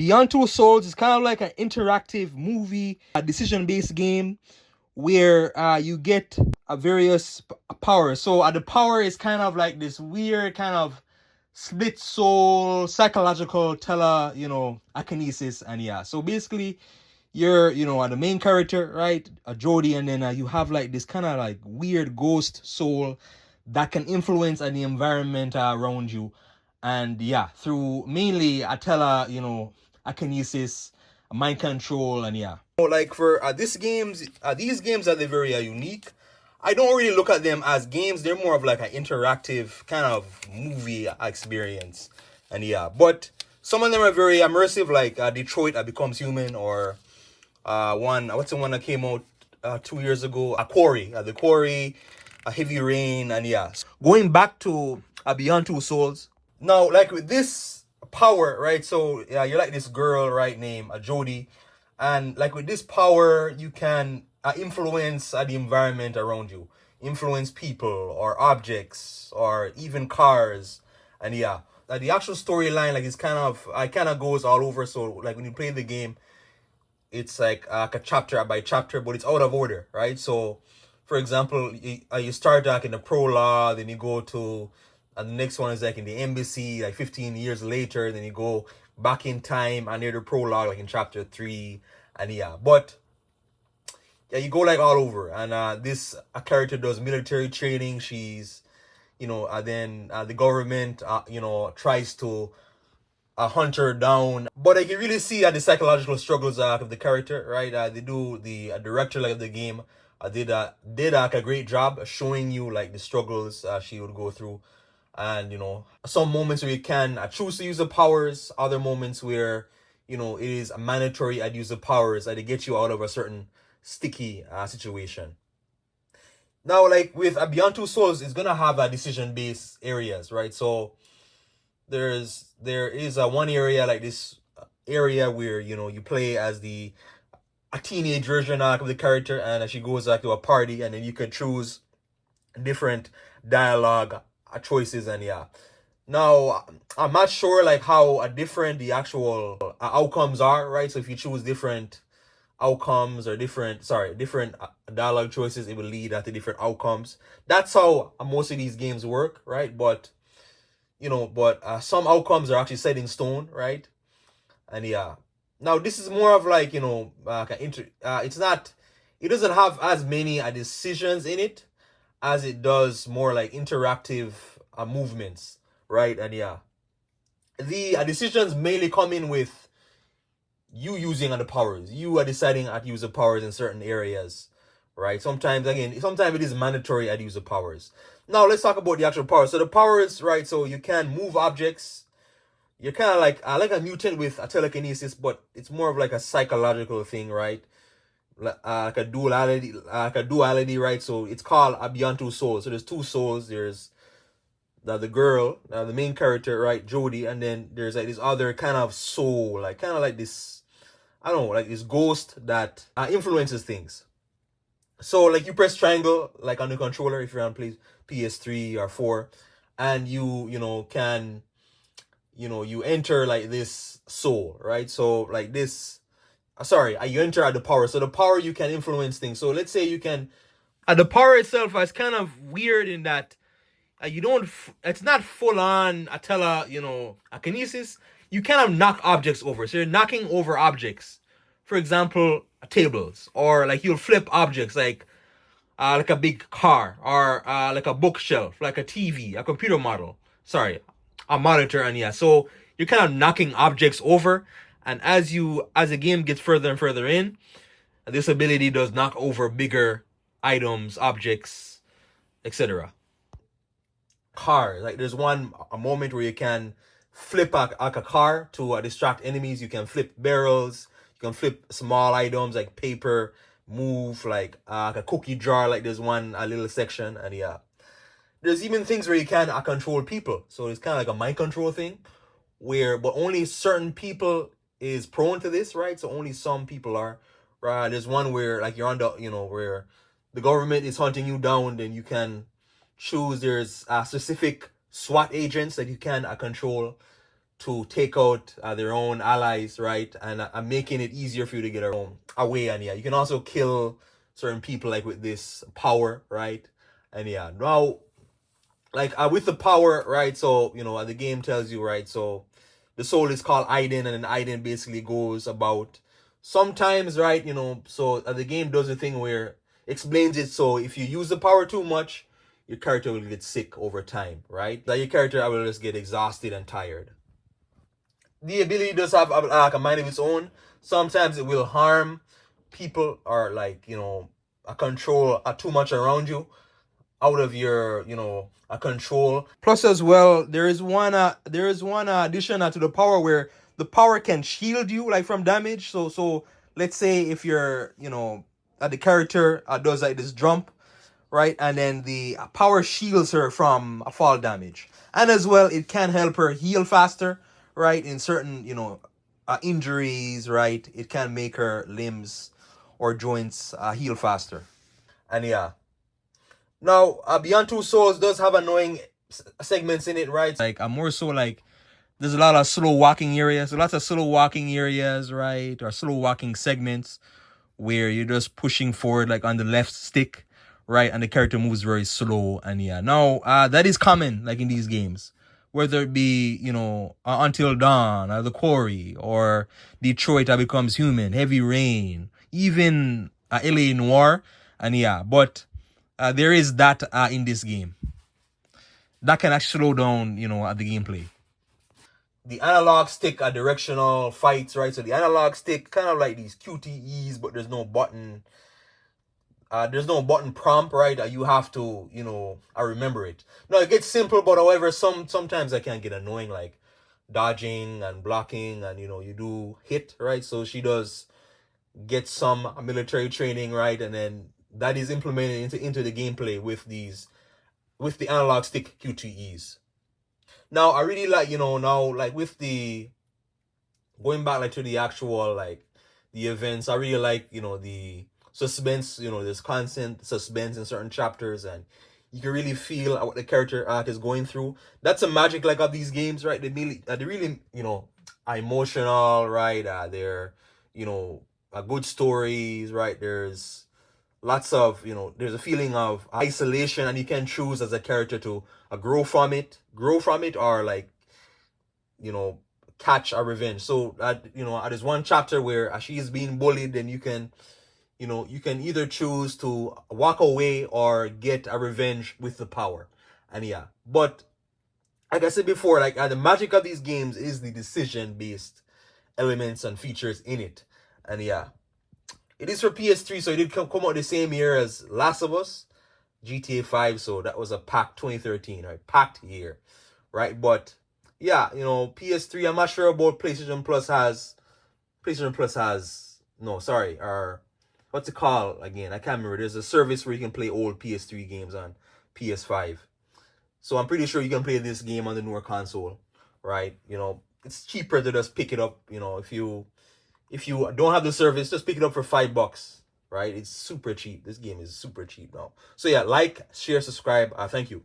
Beyond Two Souls is kind of like an interactive movie, a decision-based game where you get various powers. So the power is kind of like this weird kind of split soul psychological telekinesis, and yeah. So basically, you're the main character, right? A Jody, and then you have like this kind of like weird ghost soul that can influence the environment around you, and yeah, through mainly a a kinesis, a mind control, and yeah. Like for these games are they very unique. I don't really look at them as games. They're more of like an interactive kind of movie experience, and yeah. But some of them are very immersive, like Detroit Becomes Human, or what's the one that came out 2 years ago? A Quarry, the Quarry, a Heavy Rain, and yeah. Going back to Beyond Two Souls. Now, like with this power, right? So yeah, you're like this girl, right? Named Jody, and like with this power, you can influence the environment around you, influence people or objects or even cars, and yeah. Like the actual storyline, like it's kind of goes all over. So like when you play the game, it's like a chapter by chapter, but it's out of order, right? So, for example, you start like in the prologue, then you go to, and the next one is like in the embassy, like 15 years later, then you go back in time and near the prologue, like in chapter 3, and yeah. But yeah, you go like all over, and this a character does military training. She's, then the government, tries to hunt her down. But I can really see the psychological struggles of the character, right? The director like of the game did like a great job showing you like the struggles she would go through, and some moments where you can choose to use the powers, other moments where it is mandatory at use the powers to get you out of a certain sticky situation. Now, like with Beyond Two Souls, it's gonna have a decision based areas, right? So there is a one area like this area where you play as a teenage version of the character, and she goes like to a party, and then you can choose different dialogue choices, and yeah. Now I'm not sure like how different the actual outcomes are, right? So if you choose different outcomes or different dialogue choices, it will lead to different outcomes. That's how most of these games work, right? But some outcomes are actually set in stone, right? And yeah, now this is more of like it's not, it doesn't have as many decisions in it as it does more like interactive movements, right? And yeah, the decisions mainly come in with you using the powers. You are deciding how to use the powers in certain areas, right? Sometimes it is mandatory to use the powers. Now let's talk about the actual powers. So the powers, right? So you can move objects. You're kind of like a mutant with a telekinesis, but it's more of like a psychological thing, right? Like a duality, right? So it's called a Beyond Two Souls. So there's two souls. There's the girl, the main character, right, Jody, and then there's like this other kind of soul, like kind of like this, I don't know, like this ghost that influences things. So like you press triangle like on the controller if you're on PS3 or 4, and can you enter like this soul, right? So like this, you enter at the power. So the power, you can influence things. So let's say you can. The power itself is kind of weird in that you don't. It's not full on a kinesis. You kind of knock objects over. So you're knocking over objects. For example, tables, or like you'll flip objects like a big car, or like a bookshelf, like a TV, a computer model. Sorry, a monitor, and yeah. So you're kind of knocking objects over, and as the game gets further and further in, this ability does knock over bigger items, objects, etc. Car, like there's a moment where you can flip a car to distract enemies. You can flip barrels. You can flip small items like paper, move like a cookie jar. Like there's a little section, and yeah. There's even things where you can control people. So it's kind of like a mind control thing, but only certain people is prone to this, right? So only some people are, right? There's one where like you're on where the government is hunting you down, then you can choose. There's specific SWAT agents that you can control to take out their own allies, right? And making it easier for you to get away. And yeah, you can also kill certain people like with this power, right? And yeah, now like with the power, right? So the game tells you, right? So the soul is called Aiden, and then Aiden basically goes about sometimes, right? So the game does a thing where explains it. So if you use the power too much, your character will get sick over time, right? Like your character will just get exhausted and tired. The ability does have like a mind of its own. Sometimes it will harm people or like control too much around you, out of your control. Plus as well, there is one addition to the power where the power can shield you like from damage. So let's say if you're the character does like this jump, right, and then the power shields her from a fall damage, and as well it can help her heal faster, right, in certain injuries, right. It can make her limbs or joints heal faster. And yeah, now, Beyond Two Souls does have annoying segments in it, right? Like, I'm more so like, there's a lot of slow walking areas, lots of slow walking areas, right? Or slow walking segments where you're just pushing forward, like on the left stick, right? And the character moves very slow. And yeah, now, that is common, like in these games. Whether it be, Until Dawn, or The Quarry, or Detroit that becomes human, Heavy Rain, even LA Noir. And yeah, but there is that in this game that can actually slow down, at the gameplay. The analog stick are directional fights, right? So the analog stick kind of like these QTEs, but there's no button. There's no button prompt, right? You have to, I remember it. No, it gets simple, but however, sometimes I can get annoying, like dodging and blocking, and you do hit, right? So she does get some military training, right? And then that is implemented into the gameplay with the analog stick QTEs. Now I really like, now like with the going back like to the actual like the events, I really like, the suspense, there's constant suspense in certain chapters, and you can really feel what the character arc is going through. That's a magic like of these games, right? They really are emotional, right? They're good stories, right? There's lots of there's a feeling of isolation, and you can choose as a character to grow from it, or like you know catch a revenge. So there's one chapter where she is being bullied, and you can either choose to walk away or get a revenge with the power. And yeah, but like I said before, like the magic of these games is the decision based elements and features in it. And yeah, it is for PS3, so it did come out the same year as Last of Us, GTA 5, so that was a packed 2013, right? Packed year, right? But yeah, PS3, I'm not sure about PlayStation Plus has no, sorry, or what's it called again? I can't remember. There's a service where you can play old PS3 games on PS5. So I'm pretty sure you can play this game on the newer console, right? It's cheaper to just pick it up, if you don't have the service, just pick it up for $5, right? It's super cheap. This game is super cheap now. So yeah, like, share, subscribe. Thank you.